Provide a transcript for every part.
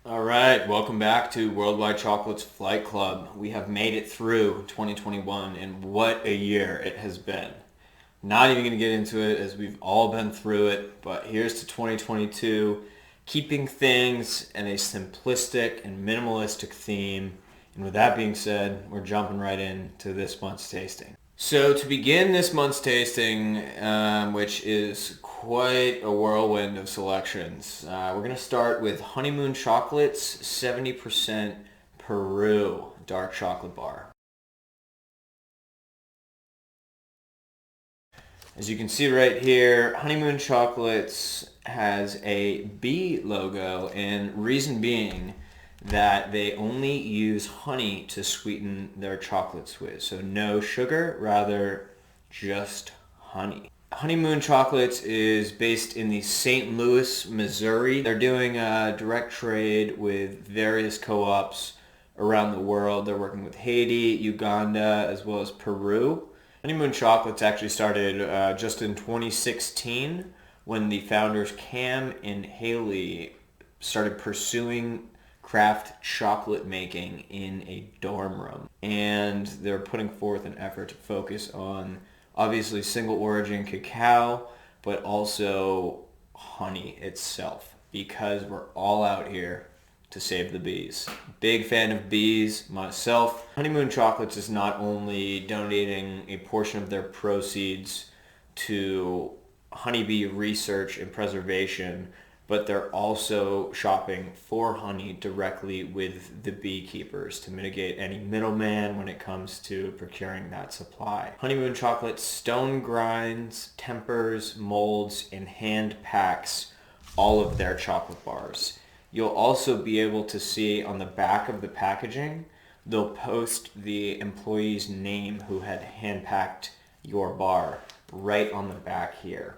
All right, welcome back to Worldwide Chocolates Flight Club. We have made it through 2021, and what a year it has been. Not even going to get into it as we've all been through it, but here's to 2022, keeping things in a simplistic and minimalistic theme. And with that being said, we're jumping right into this month's tasting. So to begin this month's tasting, which is quite a whirlwind of selections, we're going to start with Honeymoon Chocolates 70% Peru dark chocolate bar. As you can see right here, Honeymoon Chocolates has a bee logo, and reason being that they only use honey to sweeten their chocolates with. So no sugar, rather just honey. Honeymoon Chocolates is based in the St. Louis, Missouri. They're doing a direct trade with various co-ops around the world. They're working with Haiti, Uganda, as well as Peru. Honeymoon Chocolates actually started just in 2016 when the founders Cam and Haley started pursuing craft chocolate making in a dorm room. And they're putting forth an effort to focus on obviously single origin cacao, but also honey itself, because we're all out here to save the bees. Big fan of bees myself. Honeymoon Chocolates is not only donating a portion of their proceeds to honeybee research and preservation, but they're also shopping for honey directly with the beekeepers to mitigate any middleman when it comes to procuring that supply. Honeymoon Chocolate stone grinds, tempers, molds, and hand packs all of their chocolate bars. You'll also be able to see on the back of the packaging, they'll post the employee's name who had hand-packed your bar right on the back here.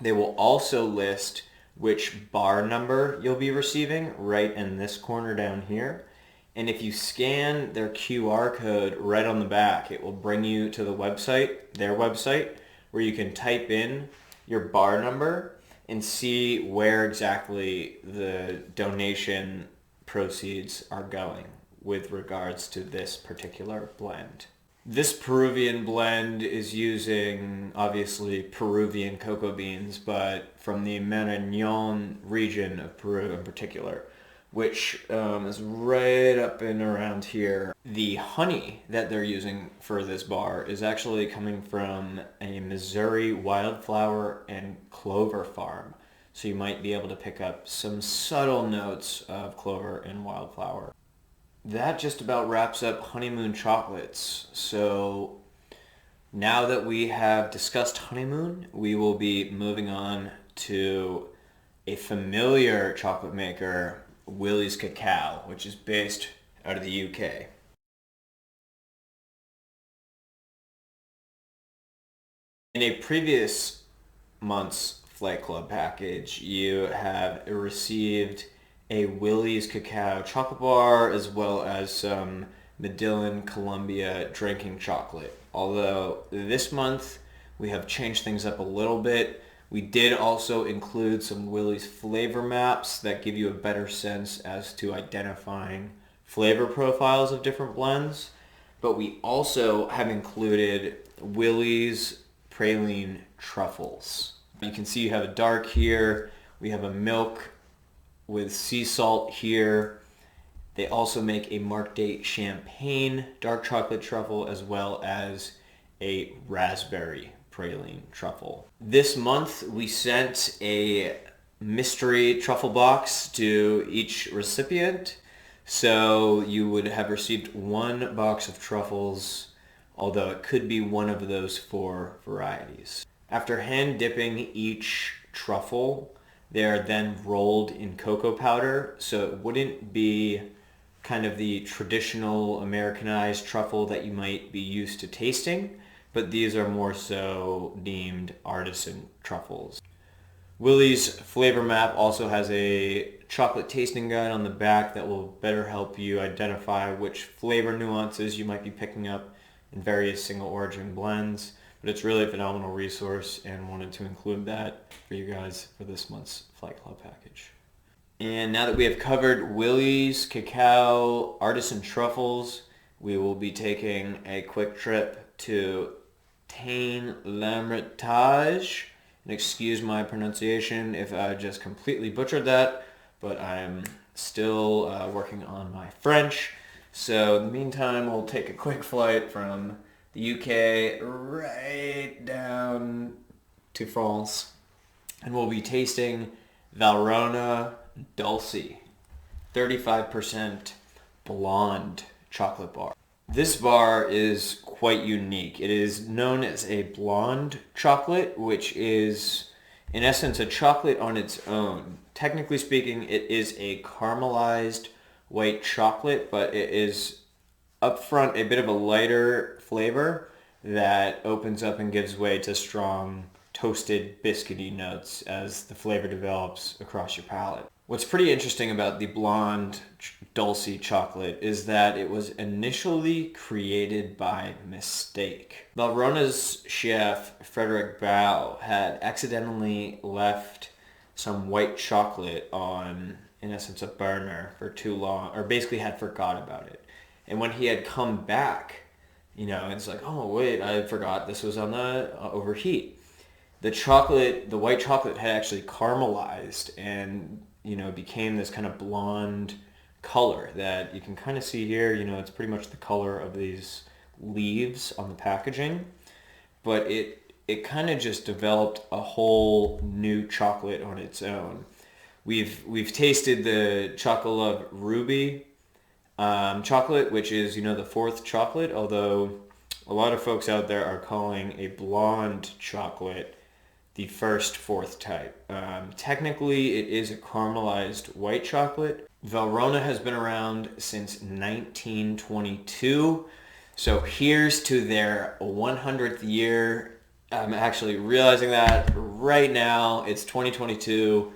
They will also list which bar number you'll be receiving right in this corner down here. And if you scan their QR code right on the back, it will bring you to the website, their website, where you can type in your bar number and see where exactly the donation proceeds are going with regards to this particular blend. This Peruvian blend is using, obviously, Peruvian cocoa beans, but from the Marañón region of Peru in particular, which is right up and around here. The honey that they're using for this bar is actually coming from a Missouri wildflower and clover farm. So you might be able to pick up some subtle notes of clover and wildflower. That just about wraps up Honeymoon Chocolates. So now that we have discussed Honeymoon, we will be moving on to a familiar chocolate maker, Willys Cacao, which is based out of the UK. In a previous month's Flight Club package, you have received a Willys Cacao chocolate bar as well as some Medellin Colombia drinking chocolate. Although this month we have changed things up a little bit. We did also include some Willys flavor maps that give you a better sense as to identifying flavor profiles of different blends. But we also have included Willys praline truffles. You can see you have a dark here. We have a milk with sea salt here. They also make a mark date champagne dark chocolate truffle as well as a raspberry praline truffle. This month we sent a mystery truffle box to each recipient. So you would have received one box of truffles, although it could be one of those four varieties. After hand dipping each truffle, they are then rolled in cocoa powder, so it wouldn't be kind of the traditional Americanized truffle that you might be used to tasting, but these are more so deemed artisan truffles. Willys Flavor Map also has a chocolate tasting guide on the back that will better help you identify which flavor nuances you might be picking up in various single origin blends. But it's really a phenomenal resource and wanted to include that for you guys for this month's Flight Club package. And now that we have covered Willys Cacao Artisan Truffles, we will be taking a quick trip to Tain l'Hermitage. And excuse my pronunciation if I just completely butchered that, but I'm still working on my French. So in the meantime, we'll take a quick flight from the UK right down to France. And we'll be tasting Valrhona Dulce, 35% blonde chocolate bar. This bar is quite unique. It is known as a blonde chocolate, which is in essence a chocolate on its own. Technically speaking, it is a caramelized white chocolate, but it is up front a bit of a lighter flavor that opens up and gives way to strong toasted biscuity notes as the flavor develops across your palate. What's pretty interesting about the blonde Dulce chocolate is that it was initially created by mistake. Valrhona's chef, Frederick Bao, had accidentally left some white chocolate on, in essence, a burner for too long, or basically had forgot about it. And when he had come back, it's like, oh wait, I forgot this was on the overheat. The white chocolate had actually caramelized and became this kind of blonde color that you can kind of see here. It's pretty much the color of these leaves on the packaging, but it kind of just developed a whole new chocolate on its own. We've tasted the Chocolate Ruby chocolate, which is the fourth chocolate, although a lot of folks out there are calling a blonde chocolate the fourth type. Technically, it is a caramelized white chocolate. Valrhona has been around since 1922. So here's to their 100th year. I'm actually realizing that right now. It's 2022.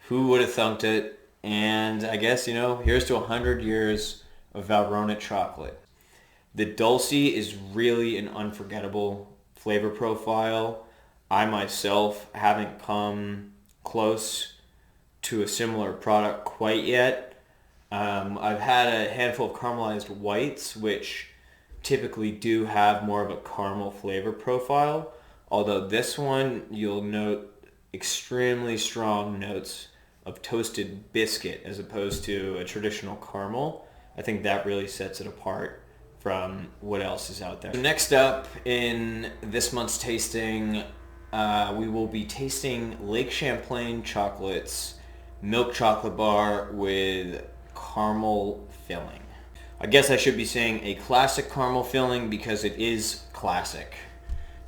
Who would have thunked it? And I guess, here's to 100 years of Valrhona chocolate. The Dulce is really an unforgettable flavor profile. I myself haven't come close to a similar product quite yet. I've had a handful of caramelized whites, which typically do have more of a caramel flavor profile, although this one you'll note extremely strong notes of toasted biscuit as opposed to a traditional caramel. I think that really sets it apart from what else is out there. So next up in this month's tasting, we will be tasting Lake Champlain Chocolates milk chocolate bar with caramel filling. I guess I should be saying a classic caramel filling because it is classic.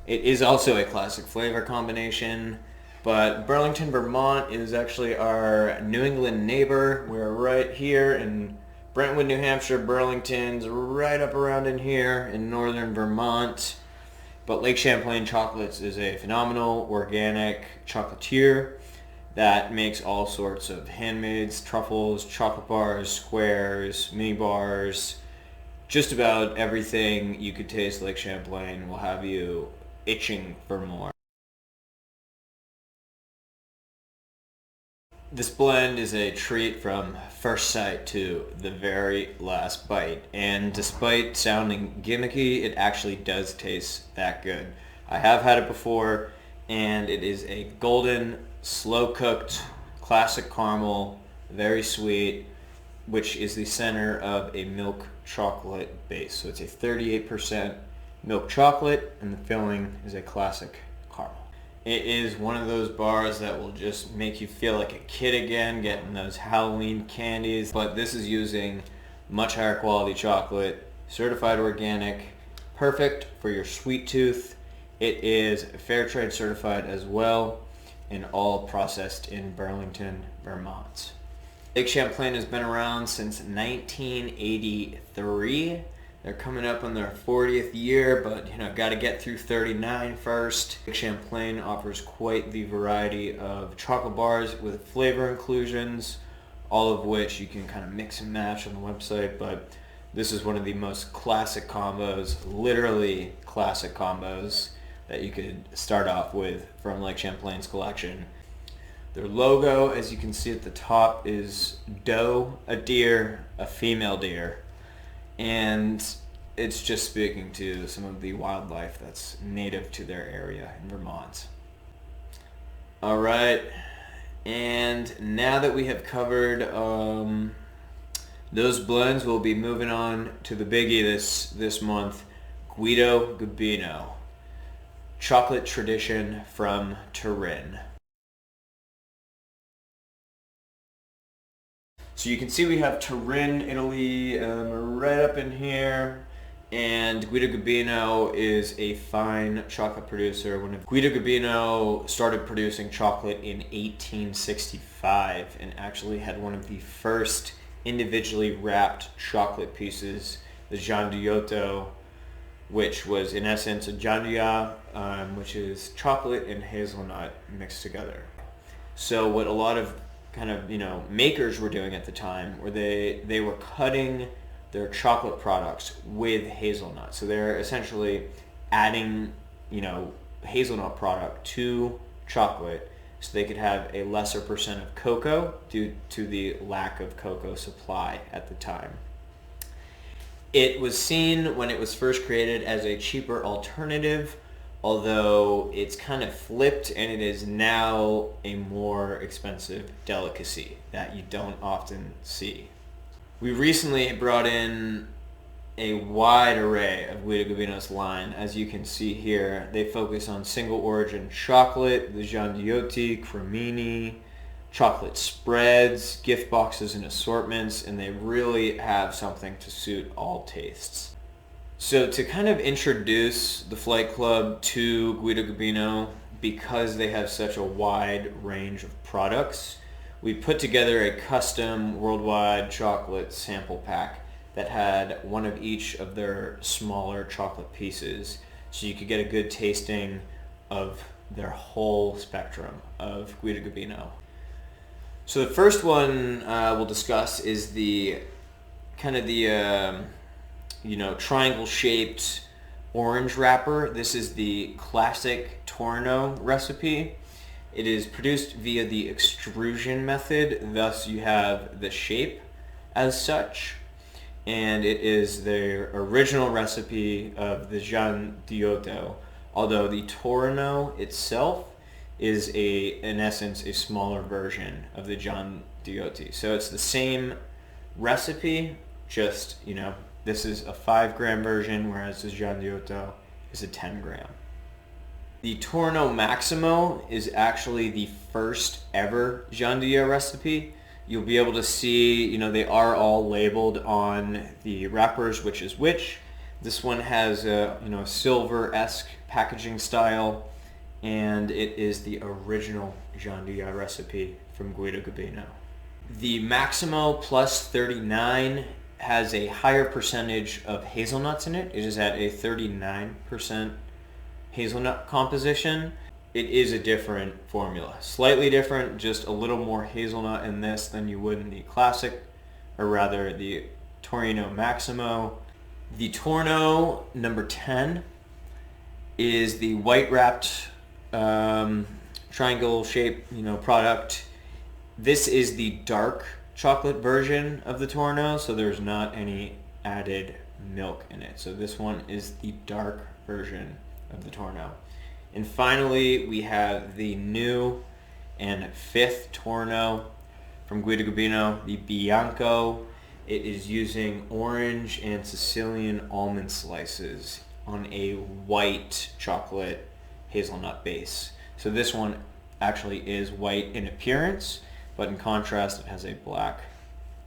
It is also a classic flavor combination, but Burlington, Vermont is actually our New England neighbor. We're right here in Brentwood, New Hampshire. Burlington's right up around in here in northern Vermont. But Lake Champlain Chocolates is a phenomenal organic chocolatier that makes all sorts of handmades, truffles, chocolate bars, squares, mini bars, just about everything you could taste Lake Champlain will have you itching for more. This blend is a treat from first sight to the very last bite, and despite sounding gimmicky, it actually does taste that good. I have had it before, and it is a golden, slow-cooked, classic caramel, very sweet, which is the center of a milk chocolate base. So it's a 38% milk chocolate, and the filling is a classic caramel. It is one of those bars that will just make you feel like a kid again, getting those Halloween candies. But this is using much higher quality chocolate, certified organic, perfect for your sweet tooth. It is fair trade certified as well, and all processed in Burlington, Vermont. Lake Champlain has been around since 1983. They're coming up on their 40th year, but got to get through 39 first. Champlain offers quite the variety of chocolate bars with flavor inclusions, all of which you can kind of mix and match on the website, but this is one of the most classic combos, literally classic combos, that you could start off with from Lake Champlain's collection. Their logo, as you can see at the top, is doe, a deer, a female deer, and it's just speaking to some of the wildlife that's native to their area in Vermont. All right, and now that we have covered those blends, we'll be moving on to the biggie this month, GuidoGabino, chocolate tradition from Turin. So you can see we have Turin, Italy, right up in here, and GuidoGabino is a fine chocolate producer. When GuidoGabino started producing chocolate in 1865 and actually had one of the first individually wrapped chocolate pieces, the gianduioto, which was in essence a gianduia, which is chocolate and hazelnut mixed together. So what a lot of makers were doing at the time were they were cutting their chocolate products with hazelnut. So they're essentially adding, hazelnut product to chocolate so they could have a lesser percent of cocoa due to the lack of cocoa supply at the time. It was seen when it was first created as a cheaper alternative, although it's kind of flipped and it is now a more expensive delicacy that you don't often see. We recently brought in a wide array of GuidoGabino's line. As you can see here, they focus on single origin chocolate, the gianduiotti, cremini, chocolate spreads, gift boxes and assortments, and they really have something to suit all tastes. So to kind of introduce the Flight Club to GuidoGabino, because they have such a wide range of products, we put together a custom worldwide chocolate sample pack that had one of each of their smaller chocolate pieces, so you could get a good tasting of their whole spectrum of GuidoGabino. So the first one we'll discuss is the triangle-shaped orange wrapper. This is the classic Torno recipe. It is produced via the extrusion method, thus you have the shape as such. And it is their original recipe of the gianduioto, although the Torno itself is in essence a smaller version of the gianduiotti. So it's the same recipe, just this is a 5-gram version, whereas the gianduioto is a 10-gram. The Torno Maximo is actually the first ever gianduia recipe. You'll be able to see, they are all labeled on the wrappers, which is which. This one has a, silver-esque packaging style, and it is the original gianduia recipe from GuidoGabino. The Maximo Plus 39 has a higher percentage of hazelnuts in it. It is at a 39% hazelnut composition. It is a different formula. Slightly different, just a little more hazelnut in this than you would in the classic, or rather the Torino Maximo. The Torno number 10 is the white wrapped triangle shaped product. This is the dark chocolate version of the Torno, so there's not any added milk in it. So this one is the dark version of the Torno. And finally, we have the new and 5th Torno from GuidoGabino, the Bianco. It is using orange and Sicilian almond slices on a white chocolate hazelnut base. So this one actually is white in appearance, but in contrast, it has a black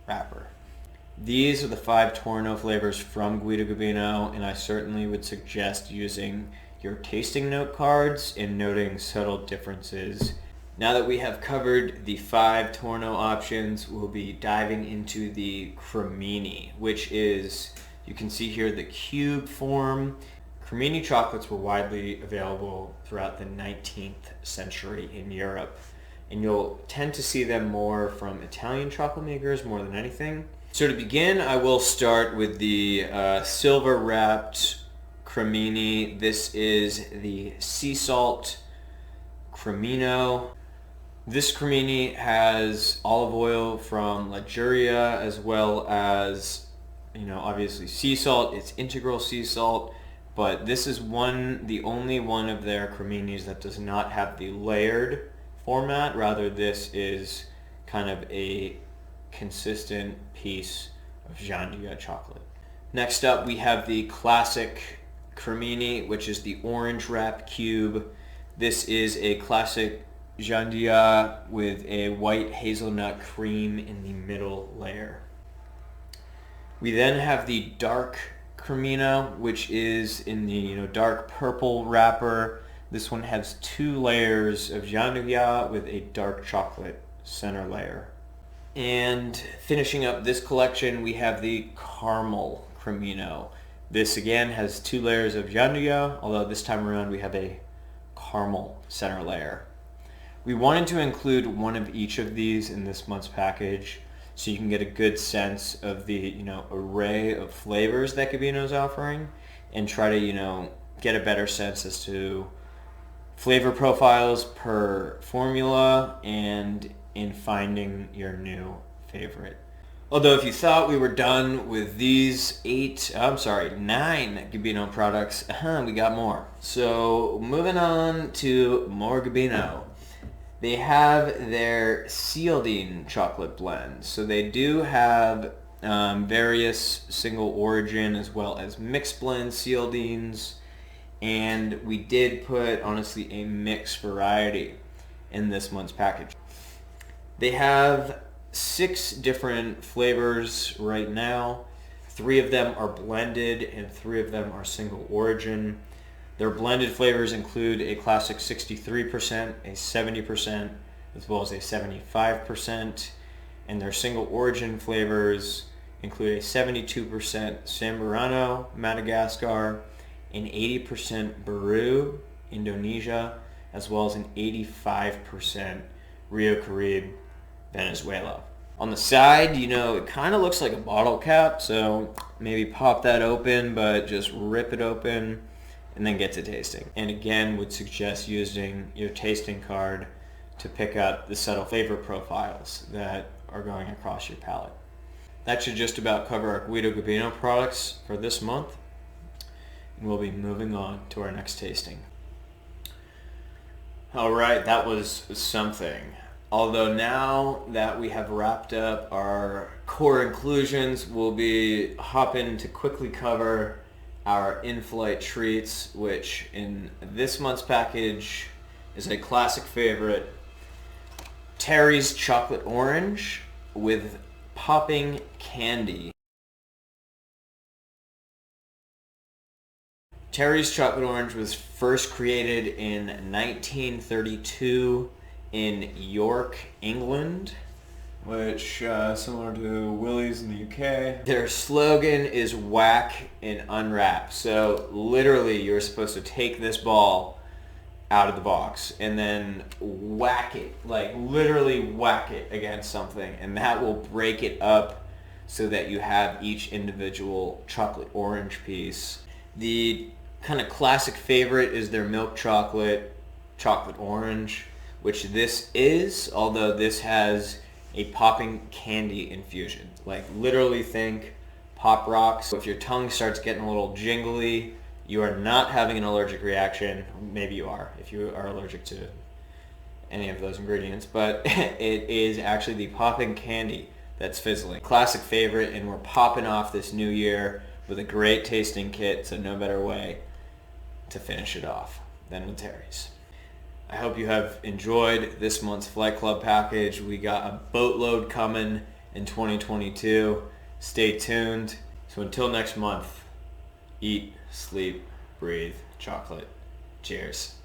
wrapper. These are the 5 Torno flavors from GuidoGabino, and I certainly would suggest using your tasting note cards and noting subtle differences. Now that we have covered the 5 Torno options, we'll be diving into the cremini, which is, you can see here, the cube form. Cremini chocolates were widely available throughout the 19th century in Europe, and you'll tend to see them more from Italian chocolate makers more than anything. So to begin, I will start with the silver wrapped cremini. This is the sea salt cremino. This cremini has olive oil from Liguria, as well as, obviously sea salt. It's integral sea salt, but this is the only one of their creminis that does not have the layered format. Rather, this is kind of a consistent piece of gianduja chocolate. Next up, we have the classic cremini, which is the orange wrap cube. This is a classic gianduja with a white hazelnut cream in the middle layer. We then have the dark cremino, which is in the dark purple wrapper. This one has 2 layers of gianduja with a dark chocolate center layer. And finishing up this collection, we have the caramel cremino. This again has 2 layers of gianduja, although this time around we have a caramel center layer. We wanted to include one of each of these in this month's package so you can get a good sense of the array of flavors that Gabino is offering, and try to get a better sense as to flavor profiles per formula and in finding your new favorite. Although if you thought we were done with these 9 Gabino products, we got more. So moving on to more Gabino. They have their Sealed chocolate blends. So they do have various single origin as well as mixed blend Sealed, and we did put, honestly, a mixed variety in this month's package. They have 6 different flavors right now. 3 of them are blended and 3 of them are single origin. Their blended flavors include a classic 63%, a 70%, as well as a 75%. And their single origin flavors include a 72% San Burano, Madagascar, an 80% Baru, Indonesia, as well as an 85% Rio Caribe, Venezuela. On the side, it kind of looks like a bottle cap, so maybe pop that open, but just rip it open and then get to tasting. And again, would suggest using your tasting card to pick out the subtle flavor profiles that are going across your palate. That should just about cover our GuidoGabino products for this month. And we'll be moving on to our next tasting. All right, that was something. Although now that we have wrapped up our core inclusions, we'll be hopping to quickly cover our in-flight treats, which in this month's package is a classic favorite, Terry's Chocolate Orange with popping candy. Terry's Chocolate Orange was first created in 1932 in York, England, which similar to Willys in the UK. Their slogan is whack and unwrap. So literally you're supposed to take this ball out of the box and then whack it, like literally whack it against something, and that will break it up so that you have each individual chocolate orange piece. The kind of classic favorite is their milk chocolate orange, which this is, although this has a popping candy infusion. Like literally think Pop Rocks. If your tongue starts getting a little jingly, you are not having an allergic reaction. Maybe you are, if you are allergic to any of those ingredients, but it is actually the popping candy that's fizzling. Classic favorite, and we're popping off this new year with a great tasting kit, so no better way to finish it off than with Terry's. I hope you have enjoyed this month's Flight Club package. We got a boatload coming in 2022. Stay tuned. So until next month, eat, sleep, breathe chocolate. Cheers.